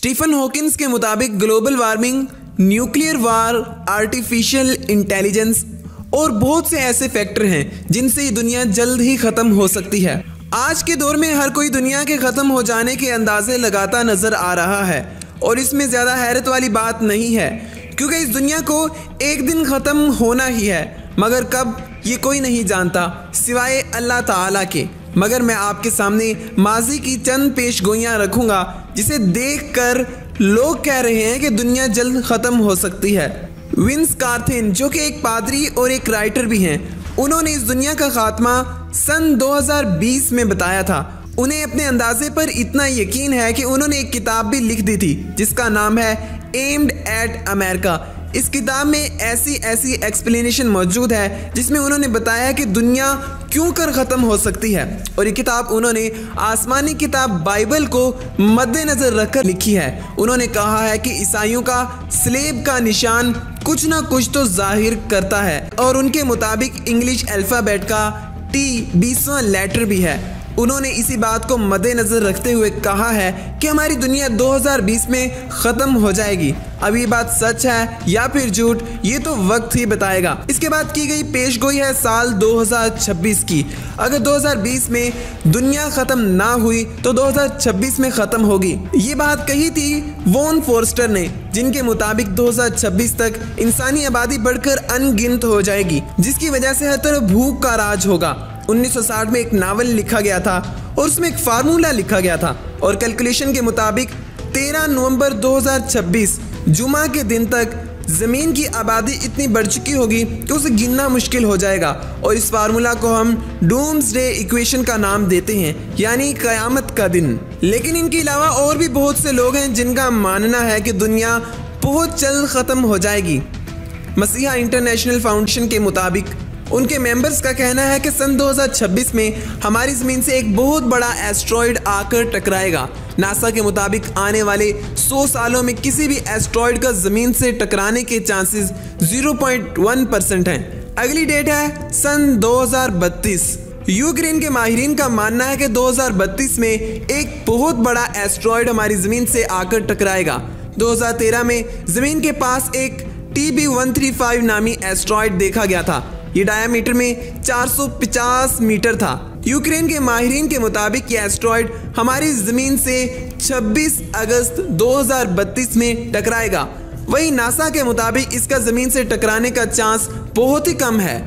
Stephen Hawkins के मुताबिक global warming, nuclear वार, artificial intelligence और बहुत से ऐसे फैक्टर हैं जिनसे ये दुनिया जल्द ही ख़त्म हो सकती है। आज के दौर में हर कोई दुनिया के ख़त्म हो जाने के अंदाजे लगाता नज़र आ रहा है और इसमें ज़्यादा हैरत वाली बात नहीं है, क्योंकि इस दुनिया को एक दिन ख़त्म होना ही है, मगर कब ये कोई नहीं जानता सिवाय अल्लाह ताला के। मगर मैं आपके सामने माजी की चंद पेशगोइयाँ रखूँगा जिसे देखकर लोग कह रहे हैं कि दुनिया जल्द ख़त्म हो सकती है। विंस कार्थिन, जो कि एक पादरी और एक राइटर भी हैं, उन्होंने इस दुनिया का खात्मा सन 2020 में बताया था। उन्हें अपने अंदाजे पर इतना यकीन है कि उन्होंने एक किताब भी लिख दी थी जिसका नाम है एम्ड एट अमेरिका। इस किताब में ऐसी एक्सप्लेनेशन मौजूद है जिसमें उन्होंने बताया कि दुनिया क्यों कर ख़त्म हो सकती है, और ये किताब उन्होंने आसमानी किताब बाइबल को मद्देनज़र रखकर लिखी है। उन्होंने कहा है कि ईसाइयों का स्लेब का निशान कुछ ना कुछ तो जाहिर करता है, और उनके मुताबिक इंग्लिश अल्फ़ाबेट का T 20वां लेटर भी है। उन्होंने इसी बात को मद्देनज़र रखते हुए कहा है कि हमारी दुनिया 2020 में ख़त्म हो जाएगी। अब ये बात सच है या फिर झूठ, ये तो वक्त ही बताएगा। इसके बाद की गई पेशगोई है साल 2026 की। अगर 2020 में दुनिया ख़त्म ना हुई तो 2026 में ख़त्म होगी। ये बात कही थी वॉन फोर्स्टर ने, जिनके मुताबिक 2026 तक इंसानी आबादी बढ़कर अनगिनत हो जाएगी, जिसकी वजह से हर तरफ भूख का राज होगा। 1960 में एक नावल लिखा गया था और उसमें एक फार्मूला लिखा गया था, और कैलकुलेशन के मुताबिक 13 नवंबर 2026 जुमा के दिन तक ज़मीन की आबादी इतनी बढ़ चुकी होगी कि उसे गिनना मुश्किल हो जाएगा। और इस फार्मूला को हम डूम्सडे इक्वेशन का नाम देते हैं, यानी क़यामत का दिन। लेकिन इनके अलावा और भी बहुत से लोग हैं जिनका मानना है कि दुनिया बहुत जल्द ख़त्म हो जाएगी। मसीहा इंटरनेशनल फाउंडेशन के मुताबिक उनके मेंबर्स का कहना है कि सन 2026 में हमारी ज़मीन से एक बहुत बड़ा एस्ट्रॉयड आकर टकराएगा। नासा के मुताबिक आने वाले 100 सालों में किसी भी एस्ट्रॉयड का ज़मीन से टकराने के चांसेस 0.1% हैं। अगली डेट है सन 2032। यूक्रेन के माहिरीन का मानना है कि 2032 में एक बहुत बड़ा एस्ट्रॉयड हमारी ज़मीन से आकर टकराएगा। 2013 में ज़मीन के पास एक TB135 नामी एस्ट्रॉयड देखा गया था। ये डायामीटर में 450 मीटर था। यूक्रेन के माहिरीन के मुताबिक ये एस्ट्रॉयड हमारी ज़मीन से 26 अगस्त 2032 में टकराएगा। वहीं नासा के मुताबिक इसका ज़मीन से टकराने का चांस बहुत ही कम है।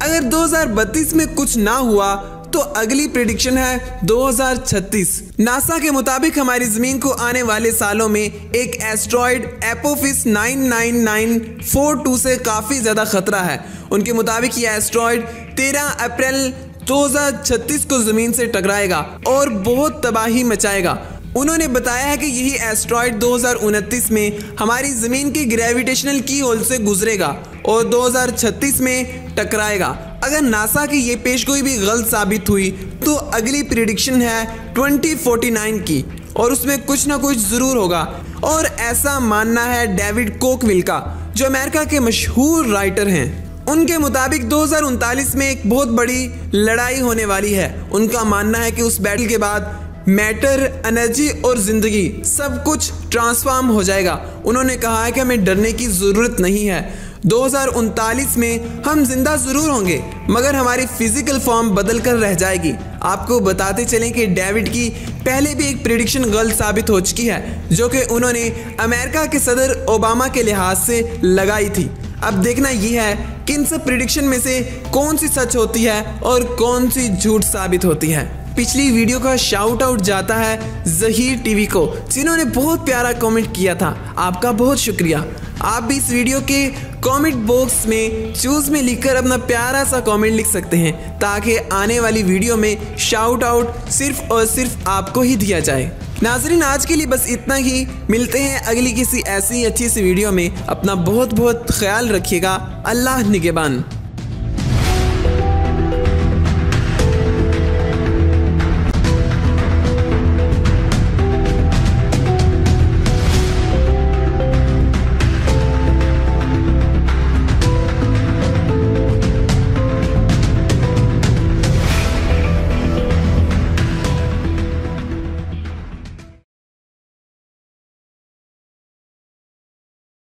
अगर 2032 में कुछ ना हुआ तो अगली प्रेडिक्शन है 2036। नासा के मुताबिक हमारी ज़मीन को आने वाले सालों में एक एस्ट्रॉयड एपोफिस 99942 से काफ़ी ज़्यादा खतरा है। उनके मुताबिक यह एस्ट्रॉयड 13 अप्रैल 2036 को ज़मीन से टकराएगा और बहुत तबाही मचाएगा। उन्होंने बताया है कि यही एस्ट्रॉयड 2029 में हमारी ज़मीन की ग्रेविटेशनल की होल से गुजरेगा और 2036 में टकराएगा। अगर नासा की ये पेशगोई भी गलत साबित हुई तो अगली प्रेडिक्शन है 2049 की, और उसमें कुछ ना कुछ ज़रूर होगा। और ऐसा मानना है डेविड कोकविल का, जो अमेरिका के मशहूर राइटर हैं। उनके मुताबिक 2039 में एक बहुत बड़ी लड़ाई होने वाली है। उनका मानना है कि उस बैटल के बाद मैटर, एनर्जी और ज़िंदगी सब कुछ ट्रांसफॉर्म हो जाएगा। उन्होंने कहा है कि हमें डरने की ज़रूरत नहीं है। 2039 में हम जिंदा ज़रूर होंगे, मगर हमारी फिजिकल फॉर्म बदल कर रह जाएगी। आपको बताते चलें कि डेविड की पहले भी एक प्रेडिक्शन गलत साबित हो चुकी है, जो कि उन्होंने अमेरिका के सदर ओबामा के लिहाज से लगाई थी। अब देखना यह है कि इन सब प्रेडिक्शन में से कौन सी सच होती है और कौन सी झूठ साबित होती है। पिछली वीडियो का शाउट आउट जाता है ज़हीर टीवी को, जिन्होंने बहुत प्यारा कमेंट किया था। आपका बहुत शुक्रिया। आप भी इस वीडियो के कमेंट बॉक्स में चूज में लिखकर अपना प्यारा सा कमेंट लिख सकते हैं, ताकि आने वाली वीडियो में शाउट आउट सिर्फ और सिर्फ आपको ही दिया जाए। नाज़रीन, आज के लिए बस इतना ही। मिलते हैं अगली किसी ऐसी अच्छी सी वीडियो में। अपना बहुत बहुत ख्याल रखिएगा। अल्लाह निगहबान।